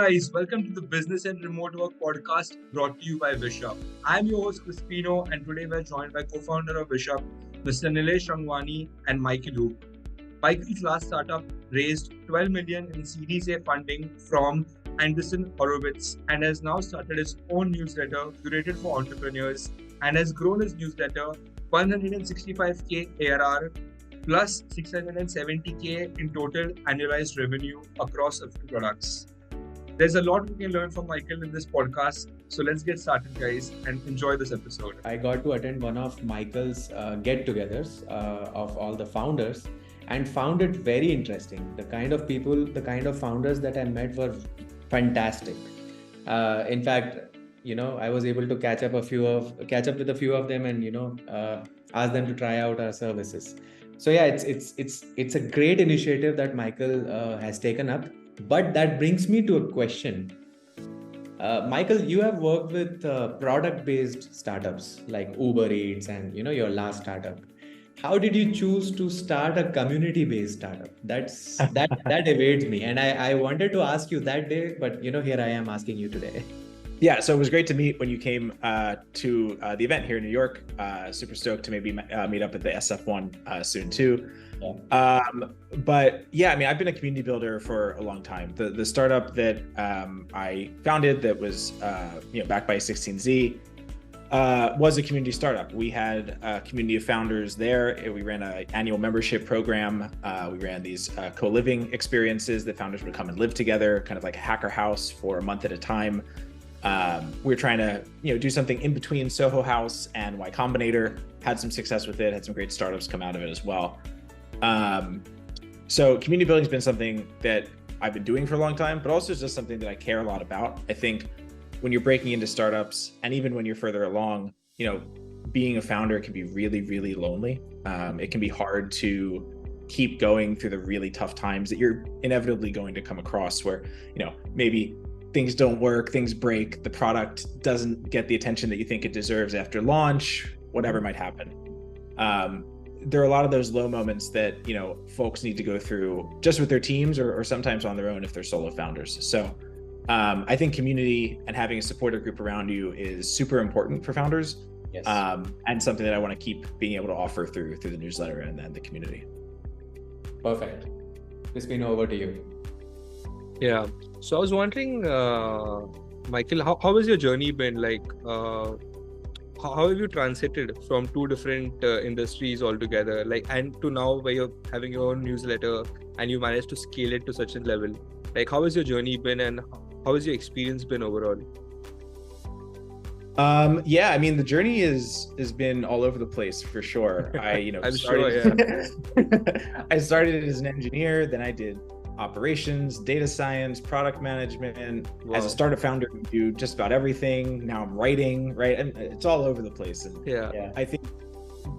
guys, welcome to the Business and Remote Work podcast brought to you by Wishup. I'm your host Espino, and today we're joined by co-founder of Wishup, Mr. Nilesh Rangwani and Michael Houck. Michael's last startup raised 12 million in Series A funding from Andreessen Horowitz and has now started his own newsletter curated for entrepreneurs and has grown his newsletter 165k ARR plus 670k in total annualized revenue across a few products. There's a lot we can learn from Michael in this podcast, so let's get started, guys, and enjoy this episode. I got to attend one of Michael's get-togethers of all the founders and found it very interesting. The kind of people, the kind of founders that I met were fantastic. In fact, I was able to catch up with a few of them and ask them to try out our services. So yeah, it's a great initiative that Michael has taken up. But that brings me to a question. Michael, you have worked with product-based startups like Uber Eats and your last startup. How did you choose to start a community-based startup? That evades me, and I wanted to ask you that day, but here I am asking you today. Yeah, so it was great to meet when you came to the event here in New York. Super stoked to maybe meet up at the SF1 soon too. Yeah. But yeah, I mean, I've been a community builder for a long time. The startup that I founded that was backed by 16Z was a community startup. We had a community of founders there. We ran an annual membership program. We ran these co-living experiences that founders would come and live together, kind of like a hacker house for a month at a time. We were trying to do something in between Soho House and Y Combinator. Had some success with it. Had some great startups come out of it as well. So community building has been something that I've been doing for a long time, but also just something that I care a lot about. I think when you're breaking into startups, and even when you're further along, being a founder can be really, really lonely. It can be hard to keep going through the really tough times that you're inevitably going to come across where, maybe things don't work, things break, the product doesn't get the attention that you think it deserves after launch, whatever might happen. There are a lot of those low moments that, folks need to go through just with their teams or sometimes on their own if they're solo founders. So I think community and having a supportive group around you is super important for founders. Yes. And something that I want to keep being able to offer through the newsletter and then the community. Perfect. Espino, over to you. Yeah. So I was wondering, Michael, how has your journey been? Like, how have you transited from two different industries altogether, and to now where you're having your own newsletter and you managed to scale it to such a level? Like, how has your journey been and how has your experience been overall? Yeah, I mean, the journey has been all over the place for sure. I started as an engineer, then I did operations, data science, product management. Wow. As a startup founder, you do just about everything. Now I'm writing, right? And it's all over the place. And yeah, I think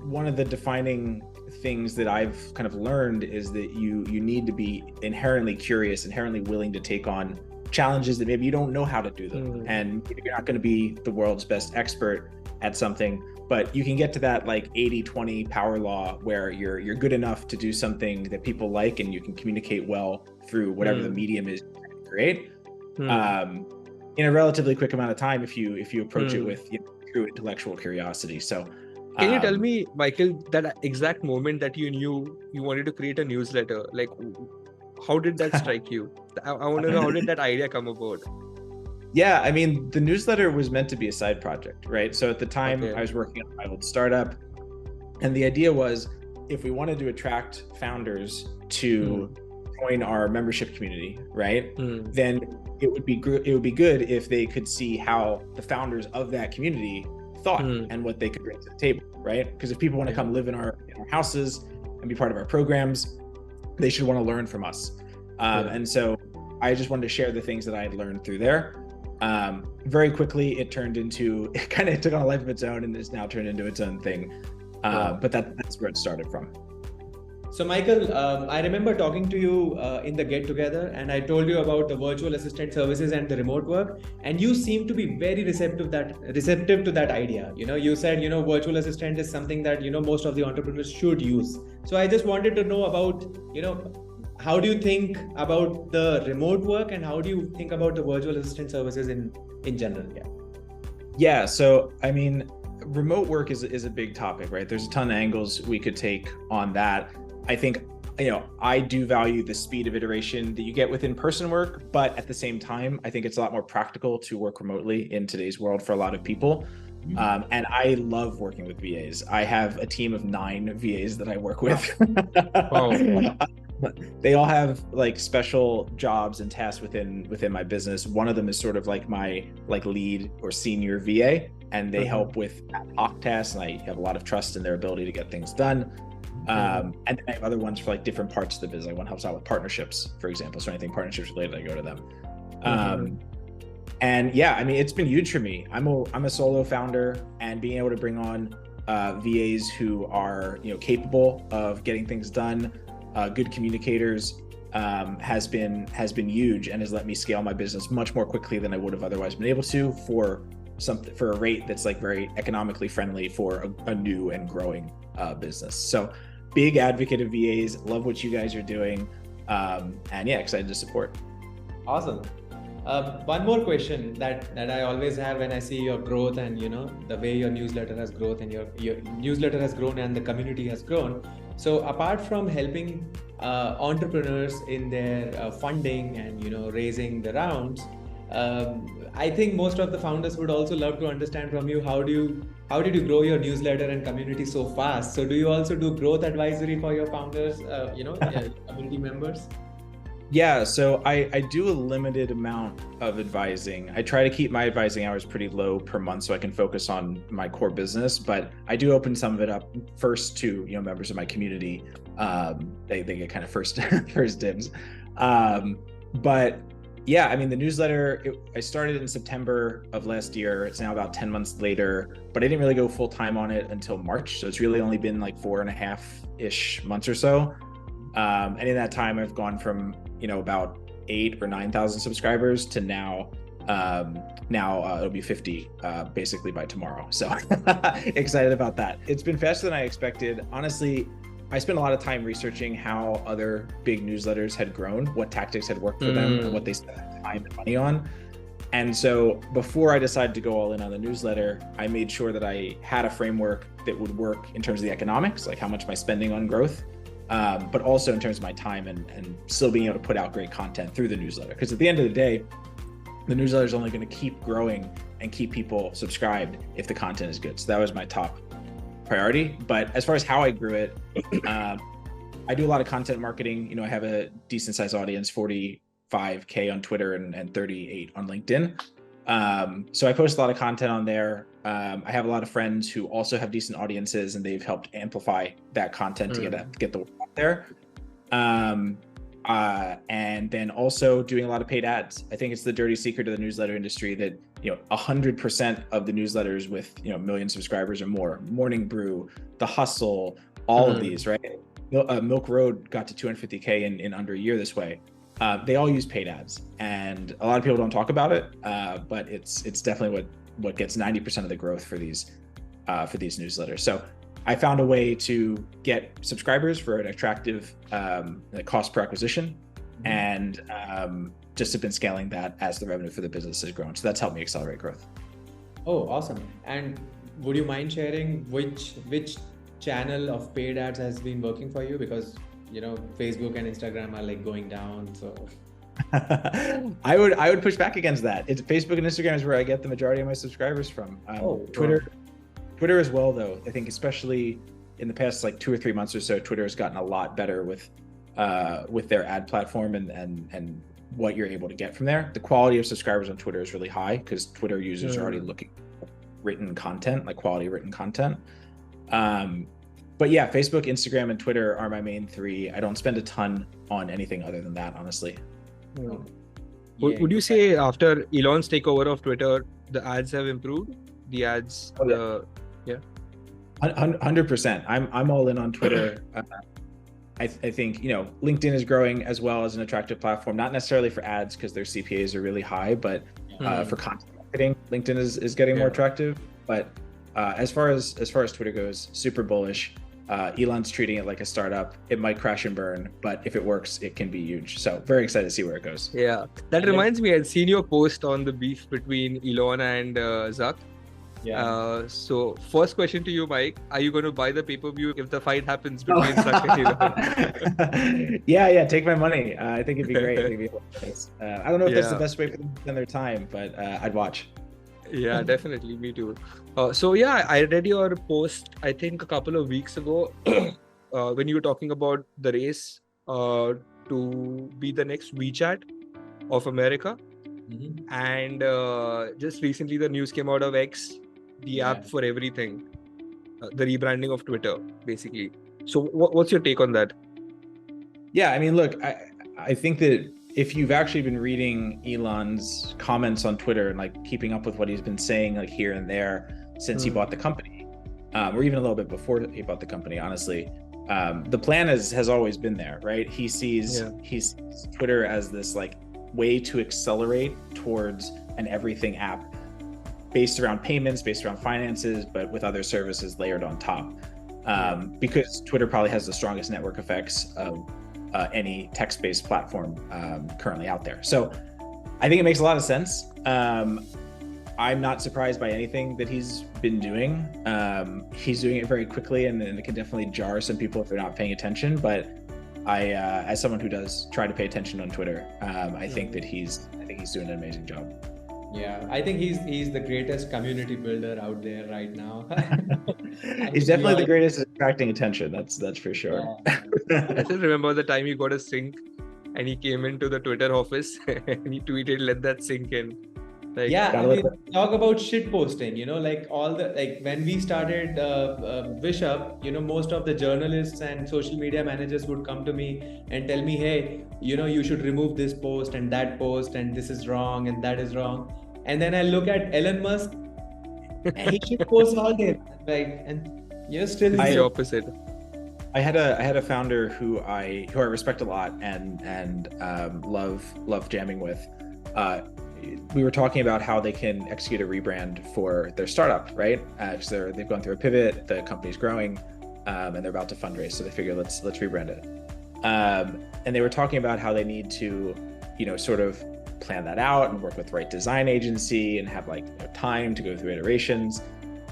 one of the defining things that I've kind of learned is that you need to be inherently curious, inherently willing to take on challenges that maybe you don't know how to do them. And you're not going to be the world's best expert at something, but you can get to that like 80-20 power law where you're good enough to do something that people like and you can communicate well through whatever the medium is you create in a relatively quick amount of time if you approach it with true intellectual curiosity. So can you tell me, Michael, that exact moment that you knew you wanted to create a newsletter, like how did that strike you? I want to know, how did that idea come about? Yeah, I mean, the newsletter was meant to be a side project, right? So at the time, I was working on my old startup, and the idea was if we wanted to attract founders to join our membership community, right? Then it would be good if they could see how the founders of that community thought and what they could bring to the table, right? Because if people want to come live in our houses and be part of our programs, they should want to learn from us. And so I just wanted to share the things that I had learned through there. Very quickly, it took on a life of its own and it's now turned into its own thing. But that's where it started from. So Michael, I remember talking to you in the get together, and I told you about the virtual assistant services and the remote work, and you seem to be very receptive to that idea. You said virtual assistant is something that most of the entrepreneurs should use. So I just wanted to know about how do you think about the remote work, and how do you think about the virtual assistant services in general? Yeah, so I mean, remote work is a big topic, right? There's a ton of angles we could take on that. I think, I do value the speed of iteration that you get with in-person work, but at the same time, I think it's a lot more practical to work remotely in today's world for a lot of people. And I love working with VAs. I have a team of 9 VAs that I work with. Oh. They all have like special jobs and tasks within my business. One of them is sort of like my lead or senior VA, and they help with ad hoc tasks, and I have a lot of trust in their ability to get things done. And then I have other ones for like different parts of the business. Like one helps out with partnerships, for example. So anything partnerships related, I go to them. And yeah, I mean, it's been huge for me. I'm a solo founder, and being able to bring on VAs who are capable of getting things done, good communicators, has been huge, and has let me scale my business much more quickly than I would have otherwise been able to for a rate that's like very economically friendly for a new and growing business. So big advocate of VAs, love what you guys are doing, and yeah, excited to support. Awesome. One more question that I always have when I see your growth, and the way your newsletter has grown, and your newsletter has grown and the community has grown. So apart from helping entrepreneurs in their funding and raising the rounds, I think most of the founders would also love to understand from you, how did you grow your newsletter and community so fast? So do you also do growth advisory for your founders, community members? Yeah, so I do a limited amount of advising. I try to keep my advising hours pretty low per month so I can focus on my core business, but I do open some of it up first to members of my community. They get kind of first dibs. But yeah, I mean, the newsletter, I started in September of last year. It's now about 10 months later, but I didn't really go full time on it until March. So it's really only been like 4.5-ish months or so. And in that time, I've gone from about 8,000 or 9,000 subscribers to now it'll be 50 basically by tomorrow. So excited about that. It's been faster than I expected. Honestly, I spent a lot of time researching how other big newsletters had grown, what tactics had worked for them, and what they spent time and money on. And so before I decided to go all in on the newsletter, I made sure that I had a framework that would work in terms of the economics, like how much am I spending on growth, but also in terms of my time and still being able to put out great content through the newsletter. Because at the end of the day, the newsletter is only going to keep growing and keep people subscribed if the content is good. So that was my top priority. But as far as how I grew it, I do a lot of content marketing. I have a decent sized audience, 45K on Twitter and 38 on LinkedIn. So I post a lot of content on there. I have a lot of friends who also have decent audiences, and they've helped amplify that content to get the word out there. And then also doing a lot of paid ads. I think it's the dirty secret of the newsletter industry that 100% of the newsletters with million subscribers or more, Morning Brew, The Hustle, all of these, right? Milk Road got to 250K in under a year this way. They all use paid ads, and a lot of people don't talk about it, but it's definitely what gets 90% of the growth for these newsletters. So I found a way to get subscribers for an attractive cost per acquisition, and just have been scaling that as the revenue for the business has grown. So that's helped me accelerate growth. Oh, awesome. And would you mind sharing which channel of paid ads has been working for you? Because Facebook and Instagram are like going down. So I would push back against that. It's Facebook and Instagram is where I get the majority of my subscribers from. Twitter as well, though. I think especially in the past 2 or 3 months or so, Twitter has gotten a lot better with their ad platform and what you're able to get from there. The quality of subscribers on Twitter is really high because Twitter users are already looking for written content, like quality written content. But yeah, Facebook, Instagram, and Twitter are my main 3. I don't spend a ton on anything other than that, honestly. Would you say after Elon's takeover of Twitter, the ads have improved? The ads, 100%. I'm all in on Twitter. I think LinkedIn is growing as well as an attractive platform, not necessarily for ads because their CPAs are really high, but for content marketing, LinkedIn is getting more attractive. But as far as Twitter goes, super bullish. Elon's treating it like a startup. It might crash and burn, but if it works, it can be huge. So very excited to see where it goes. Yeah, that reminds me, I'd seen your post on the beef between Elon and Zuck. Yeah. So first question to you, Mike, are you going to buy the pay-per-view if the fight happens between Zuck and Elon? Yeah, take my money. I think it'd be great. I don't know if that's the best way for them to spend their time, but I'd watch. Yeah, definitely. Me too. So yeah, I read your post, I think a couple of weeks ago, when you were talking about the race to be the next WeChat of America. Mm-hmm. And just recently the news came out of X, the app for everything, the rebranding of Twitter, basically. So what's your take on that? Yeah, I mean, look, I think that if you've actually been reading Elon's comments on Twitter and like keeping up with what he's been saying like here and there since he bought the company, or even a little bit before he bought the company, honestly, the plan has always been there, right? He sees Twitter as this like way to accelerate towards an everything app based around payments, based around finances, but with other services layered on top. Because Twitter probably has the strongest network effects of any text-based platform currently out there. So I think it makes a lot of sense. I'm not surprised by anything that he's been doing. He's doing it very quickly, and it can definitely jar some people if they're not paying attention. But I, as someone who does try to pay attention on Twitter, I think he's doing an amazing job. Yeah, I think he's the greatest community builder out there right now. He's definitely the greatest at attracting attention. That's for sure. Yeah. I still remember the time he got a sync and he came into the Twitter office and he tweeted, "Let that sink in." Like, I mean, talk about shit posting, like all the, like when we started Wishup, most of the journalists and social media managers would come to me and tell me, hey, you should remove this post and that post, and this is wrong and that is wrong. And then I look at Elon Musk and he should post all day, like, and still the opposite. I had a founder who I respect a lot and love jamming with. We were talking about how they can execute a rebrand for their startup, right? Because they've gone through a pivot, the company's growing, and they're about to fundraise, so they figure let's rebrand it. And they were talking about how they need to, sort of plan that out and work with the right design agency and have time to go through iterations.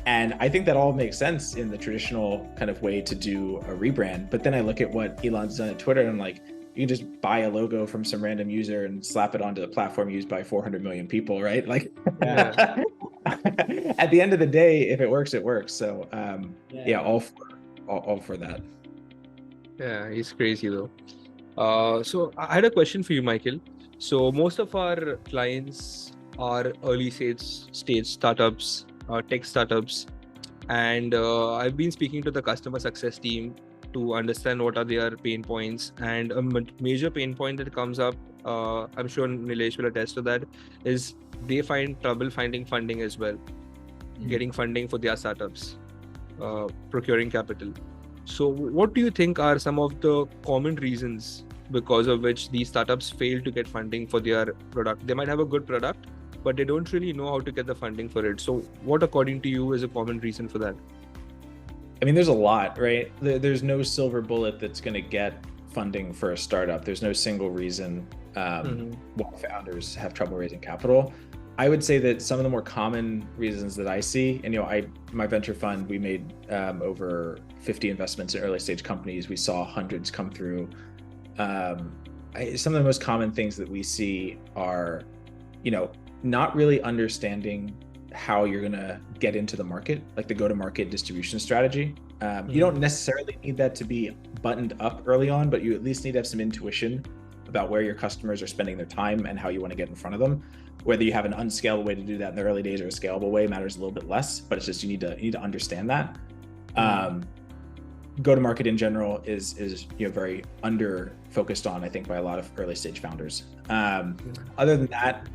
And I think that all makes sense in the traditional kind of way to do a rebrand. But then I look at what Elon's done at Twitter and I'm like, you can just buy a logo from some random user and slap it onto the platform used by 400 million people, right? Like, at the end of the day, if it works, it works. So, all for that. Yeah, he's crazy though. So I had a question for you, Michael. So most of our clients are early stage startups, tech startups, and I've been speaking to the customer success team to understand what are their pain points, and a major pain point that comes up, I'm sure Nilesh will attest to that, is they find trouble finding funding as well, getting funding for their startups, procuring capital. So what do you think are some of the common reasons because of which these startups fail to get funding for their product? They might have a good product, but they don't really know how to get the funding for it. So what, according to you, is a common reason for that? I mean, there's a lot, right? There's no silver bullet that's going to get funding for a startup. There's no single reason why founders have trouble raising capital. I would say that some of the more common reasons that I see, and my venture fund, we made over 50 investments in early stage companies. We saw hundreds come through. Some of the most common things that we see are, not really understanding how you're going to get into the market, like the go-to-market distribution strategy. You don't necessarily need that to be buttoned up early on, but you at least need to have some intuition about where your customers are spending their time and how you want to get in front of them. Whether you have an unscalable way to do that in the early days or a scalable way matters a little bit less, but it's just you need to understand that. Go-to-market in general is very under focused on, I think, by a lot of early stage founders. Other than that,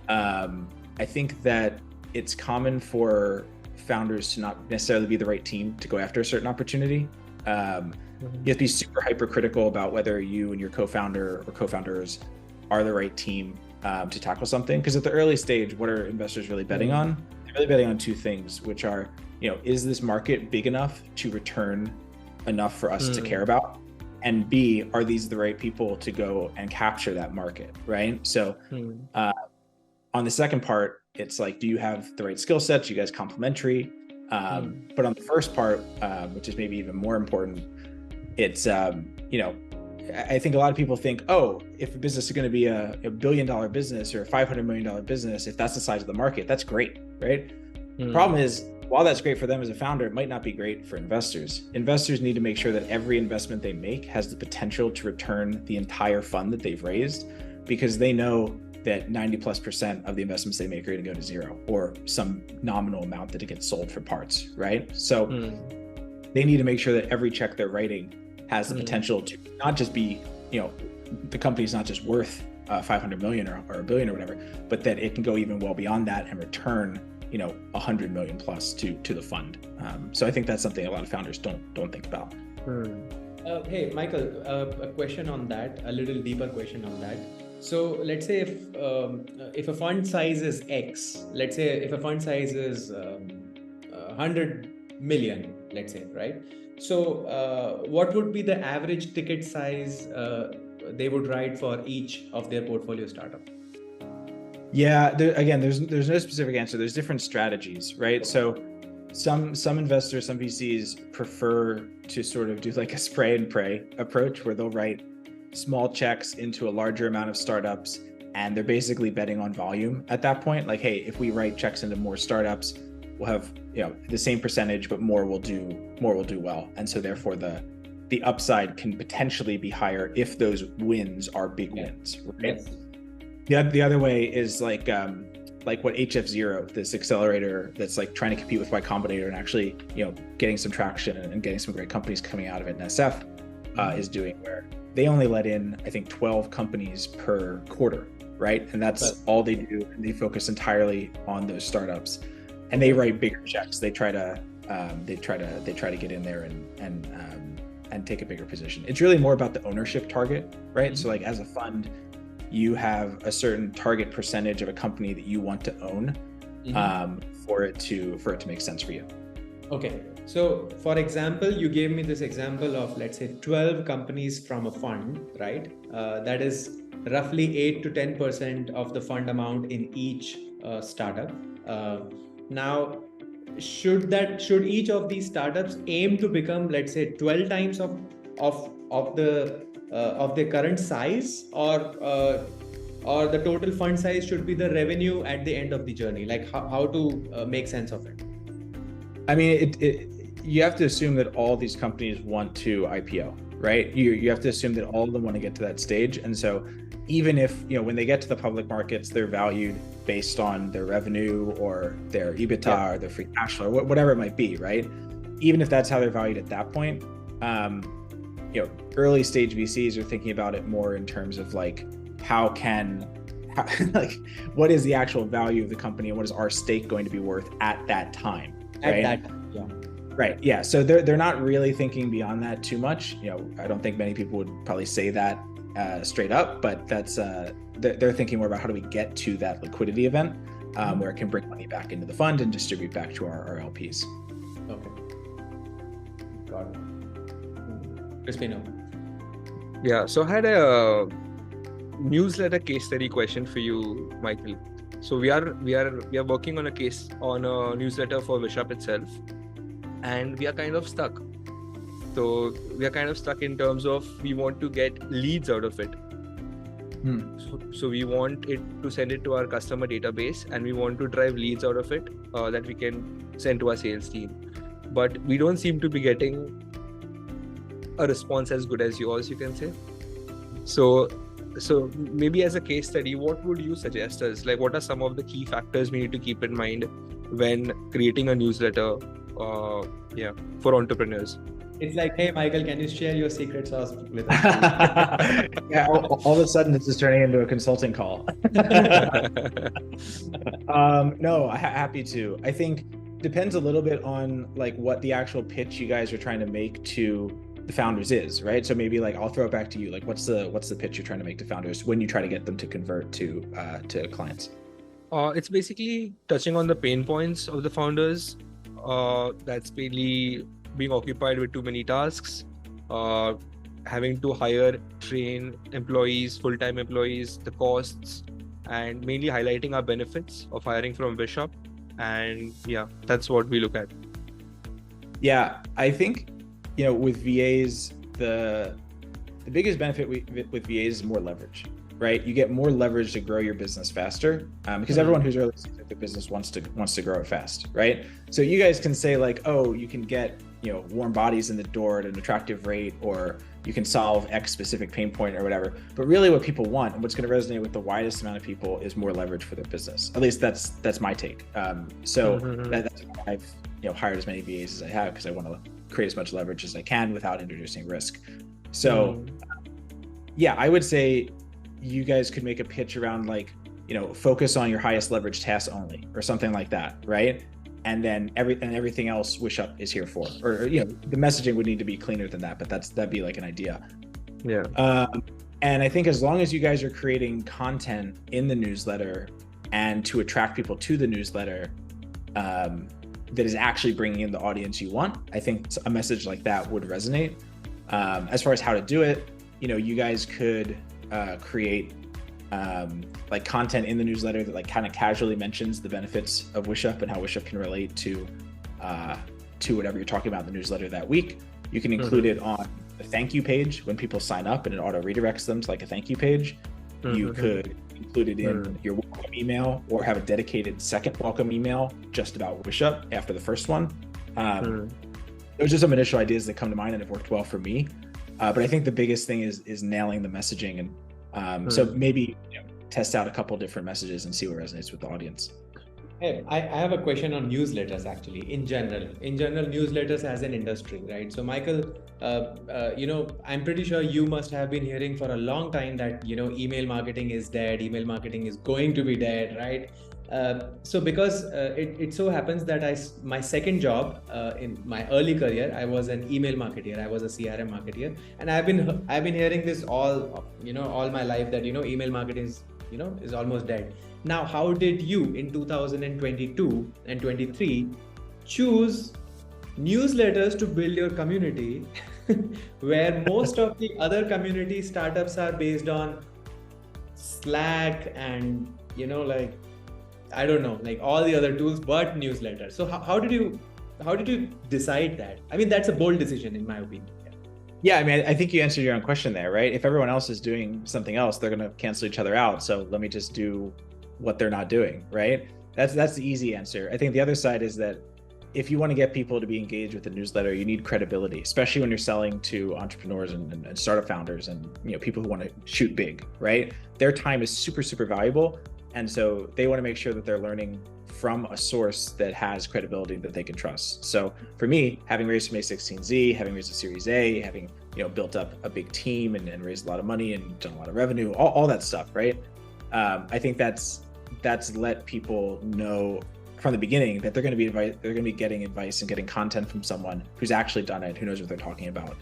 I think that it's common for founders to not necessarily be the right team to go after a certain opportunity. You have to be super hypercritical about whether you and your co-founder or co-founders are the right team to tackle something. Because at the early stage, what are investors really betting on? They're really betting on two things, which are, is this market big enough to return enough for us to care about? And B, are these the right people to go and capture that market, right? So on the second part, it's like, do you have the right skill sets? You guys complementary? But on the first part, which is maybe even more important, it's, I think a lot of people think, oh, if a business is going to be a $1 billion business or a $500 million business, if that's the size of the market, that's great, right? The problem is, while that's great for them as a founder, it might not be great for investors. Investors need to make sure that every investment they make has the potential to return the entire fund that they've raised, because they know that 90+% of the investments they make are going to go to zero or some nominal amount that it gets sold for parts, right? So they need to make sure that every check they're writing has the potential to not just be, the company's not just worth 500 million or $1 billion or whatever, but that it can go even well beyond that and return 100 million plus to the fund. So I think that's something a lot of founders don't think about. Hey, Michael, a question on that, a little deeper question on that. So let's say if a fund size is X, let's say if a fund size is 100 million, let's say, right? So what would be the average ticket size they would write for each of their portfolio startup? Yeah, there's no specific answer. There's different strategies, right? So some investors, some VCs prefer to sort of do like a spray and pray approach, where they'll write small checks into a larger amount of startups, and they're basically betting on volume at that point. Like, hey, if we write checks into more startups, we'll have the same percentage, but more will do well, and so therefore the upside can potentially be higher if those wins are big wins, right? Yes. The other way is like what HF0, this accelerator that's like trying to compete with Y Combinator and actually getting some traction and getting some great companies coming out of it in SF is doing, where they only let in, I think, 12 companies per quarter, right? And that's all they do, and they focus entirely on those startups, and they write bigger checks. They try to get in there and take a bigger position. It's really more about the ownership target, right? So like as a fund, you have a certain target percentage of a company that you want to own for it to make sense for you. Okay. So for example, you gave me this example of, let's say, 12 companies from a fund, right? That is roughly 8 to 10% of the fund amount in each startup. Now, should each of these startups aim to become, let's say, 12 times of their current size, or the total fund size should be the revenue at the end of the journey? Like how to make sense of it? I mean, you have to assume that all these companies want to IPO, right? You have to assume that all of them want to get to that stage. And so even if, when they get to the public markets, they're valued based on their revenue or their EBITDA or their free cash flow, whatever it might be, right? Even if that's how they're valued at that point, early stage VCs are thinking about it more in terms of like, what is the actual value of the company and what is our stake going to be worth at that time? Right? At that time, yeah. Right. Yeah. So they're not really thinking beyond that too much. I don't think many people would probably say that straight up, but that's they're thinking more about how do we get to that liquidity event where it can bring money back into the fund and distribute back to our LPs. Okay. Got it. Espino. Yeah. So I had a newsletter case study question for you, Michael. So we are working on a newsletter for Wishup itself, and we are kind of stuck. So we are kind of stuck in terms of we want to get leads out of it. So we want it to send it to our customer database, and we want to drive leads out of it that we can send to our sales team. But we don't seem to be getting a response as good as yours, you can say. So maybe as a case study, what would you suggest us? Like, what are some of the key factors we need to keep in mind when creating a newsletter for entrepreneurs? It's like, hey, Michael, can you share your secret sauce with us? Yeah, all of a sudden it's just turning into a consulting call. No, happy to. I think depends a little bit on like what the actual pitch you guys are trying to make to the founders is, right? So maybe like I'll throw it back to you. Like, what's the pitch you're trying to make to founders when you try to get them to convert to clients? It's basically touching on the pain points of the founders. That's really being occupied with too many tasks, having to hire, train employees, full-time employees, the costs, and mainly highlighting our benefits of hiring from Wishup. And yeah, that's what we look at. Yeah, I think, with VAs, the biggest benefit with VAs is more leverage, right? You get more leverage to grow your business faster, because everyone who's early stage of their business wants to grow it fast, right? So you guys can say like, oh, you can get warm bodies in the door at an attractive rate, or you can solve X specific pain point or whatever. But really, what people want and what's going to resonate with the widest amount of people is more leverage for their business. At least that's my take. So that's why I've hired as many VAs as I have, because I want to create as much leverage as I can without introducing risk. So yeah, I would say you guys could make a pitch around like, focus on your highest leverage tasks only, or something like that, right? And then everything else Wishup is here for, or the messaging would need to be cleaner than that, but that'd be like an idea. Yeah. And I think as long as you guys are creating content in the newsletter and to attract people to the newsletter, that is actually bringing in the audience you want, I think a message like that would resonate. As far as how to do it, you guys could create like content in the newsletter that like kind of casually mentions the benefits of Wishup and how Wishup can relate to whatever you're talking about in the newsletter that week. You can include it on the thank you page when people sign up, and it auto redirects them to like a thank you page. You could include it in your welcome email, or have a dedicated second welcome email just about Wishup after the first one. Those are some initial ideas that come to mind and have worked well for me. But I think the biggest thing is nailing the messaging, and so maybe test out a couple different messages and see what resonates with the audience. Hey, I have a question on newsletters actually. In general, newsletters as an industry, right? So Michael, I'm pretty sure you must have been hearing for a long time that email marketing is dead, email marketing is going to be dead, right? So because it so happens that my second job in my early career, I was an email marketer. I was a CRM marketer, and I've been hearing this all my life that email marketing is almost dead. Now, how did you in 2022 and 23 choose newsletters to build your community, where most of the other community startups are based on Slack and I don't know, like all the other tools, but newsletters. So how did you decide that? I mean, that's a bold decision in my opinion. Yeah, I mean, I think you answered your own question there, right? If everyone else is doing something else, they're going to cancel each other out. So let me just do what they're not doing, right? That's the easy answer. I think the other side is that if you want to get people to be engaged with the newsletter, you need credibility, especially when you're selling to entrepreneurs and startup founders and people who want to shoot big, right? Their time is super, super valuable. And so they want to make sure that they're learning from a source that has credibility that they can trust. So for me, having raised from A16Z, having raised a Series A, having built up a big team and raised a lot of money and done a lot of revenue, all that stuff, right? I think that's let people know from the beginning that they're going to be getting advice and getting content from someone who's actually done it, who knows what they're talking about,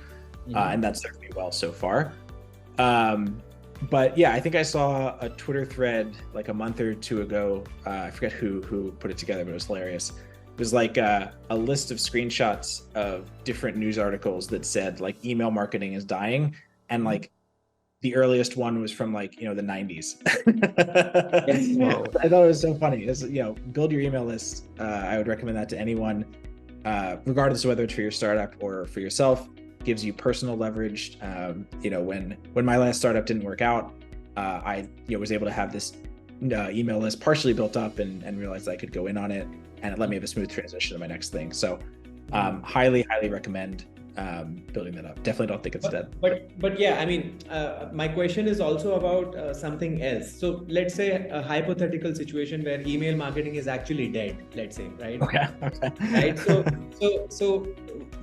and that's served me well so far. But yeah, I think I saw a Twitter thread like a month or two ago. I forget who put it together, but it was hilarious. It was like a list of screenshots of different news articles that said like email marketing is dying, and like the earliest one was from like the 90s. I thought it was so funny. It's, build your email list. I would recommend that to anyone, regardless of whether it's for your startup or for yourself. Gives you personal leverage. When my last startup didn't work out, I was able to have this email list partially built up and realized I could go in on it, and it let me have a smooth transition to my next thing. So highly recommend building that up. Definitely don't think it's dead. But yeah, I mean, my question is also about something else. So let's say a hypothetical situation where email marketing is actually dead, let's say, right? Okay. Right. So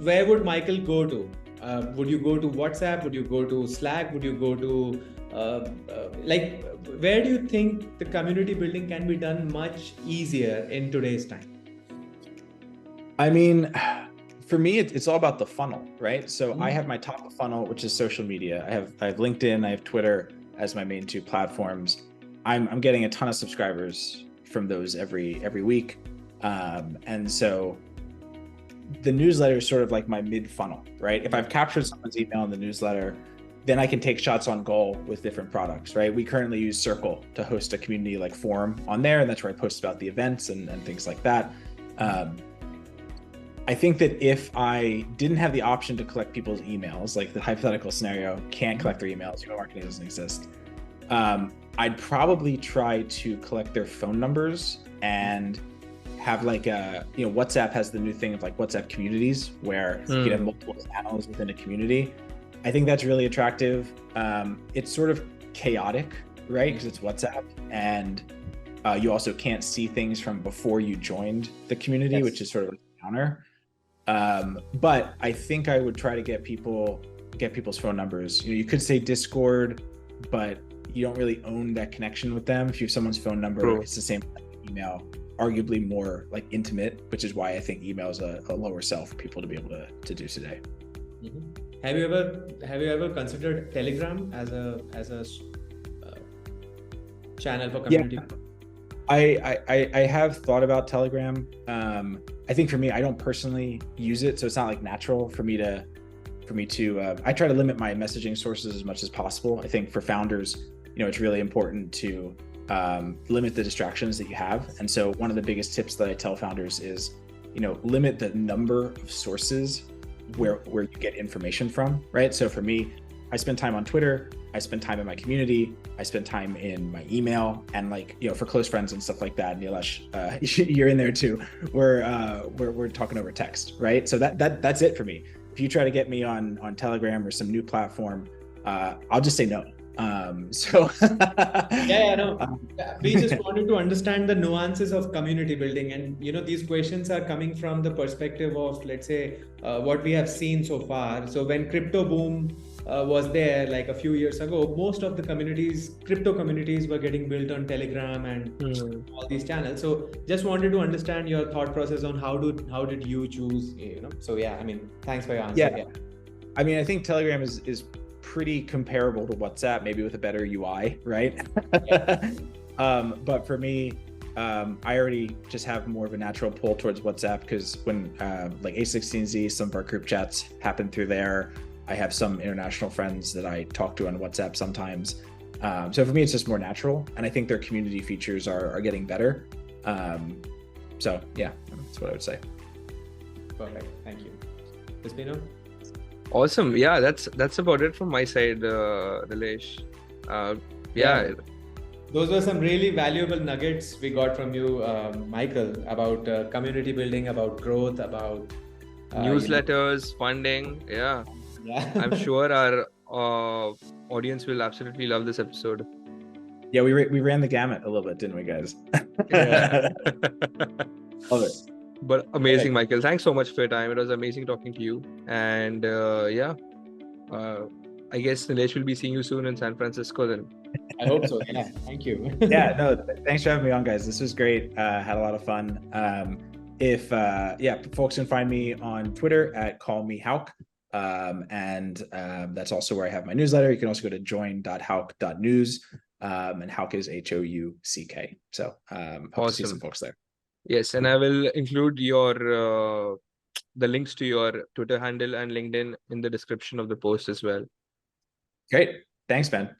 where would Michael go to? Would you go to WhatsApp? Would you go to Slack? Would you go to where do you think the community building can be done much easier in today's time? I mean, for me, it's all about the funnel, right? So I have my top of funnel, which is social media. I have LinkedIn, I have Twitter as my main two platforms. I'm getting a ton of subscribers from those every week, and so the newsletter is sort of like my mid funnel, right? If I've captured someone's email in the newsletter, then I can take shots on goal with different products, right? We currently use Circle to host a community like forum on there, and that's where I post about the events and things like that. I think that if I didn't have the option to collect people's emails, like the hypothetical scenario, can't collect their emails, email marketing doesn't exist, I'd probably try to collect their phone numbers and have like a, WhatsApp has the new thing of like WhatsApp communities where you can have multiple channels within a community. I think that's really attractive. It's sort of chaotic, right? Because it's WhatsApp, and you also can't see things from before you joined the community, which is sort of a counter. But I think I would try to get people's phone numbers. You could say Discord, but you don't really own that connection with them. If you have someone's phone number, it's the same email, arguably more like intimate, which is why I think email is a lower sell for people to be able to do today. Have you ever considered Telegram as a channel for community? Yeah. I have thought about Telegram. I think for me, I don't personally use it, so it's not like natural for me to. I try to limit my messaging sources as much as possible. I think for founders, it's really important to limit the distractions that you have. And so one of the biggest tips that I tell founders is, limit the number of sources where you get information from, right? So for me, I spend time on Twitter, I spend time in my community, I spend time in my email, and for close friends and stuff like that, Nilesh, you're in there too. We're talking over text, right? So that's it for me. If you try to get me on Telegram or some new platform, I'll just say no. We just wanted to understand the nuances of community building, and these questions are coming from the perspective of, let's say, what we have seen so far. So when crypto boom was there like a few years ago, most of the crypto communities were getting built on Telegram and all these channels. So just wanted to understand your thought process on how did you choose, So thanks for your answer. Yeah. I think Telegram is pretty comparable to WhatsApp, maybe with a better UI, right? But for me, I already just have more of a natural pull towards WhatsApp because when like A16Z, some of our group chats happen through there. I have some international friends that I talk to on WhatsApp sometimes. So for me, it's just more natural. And I think their community features are getting better. So yeah, that's what I would say. Perfect. Thank you. Espino? Awesome. Yeah, that's about it from my side, Nilesh. Those were some really valuable nuggets we got from you, Michael, about community building, about growth, about newsletters, funding. Yeah. I'm sure our audience will absolutely love this episode. Yeah, we ran the gamut a little bit, didn't we, guys? Love it. But amazing, Michael. Thanks so much for your time. It was amazing talking to you. And I guess Nilesh will be seeing you soon in San Francisco then. I hope so. Yeah. Thank you. Yeah, no, thanks for having me on, guys. This was great. Had a lot of fun. If folks can find me on Twitter at callmehouck. And that's also where I have my newsletter. You can also go to join.houck.news. And Houck is Houck. So hope to see some folks there. Yes, and I will include the links to your Twitter handle and LinkedIn in the description of the post as well. Great. Thanks, Ben.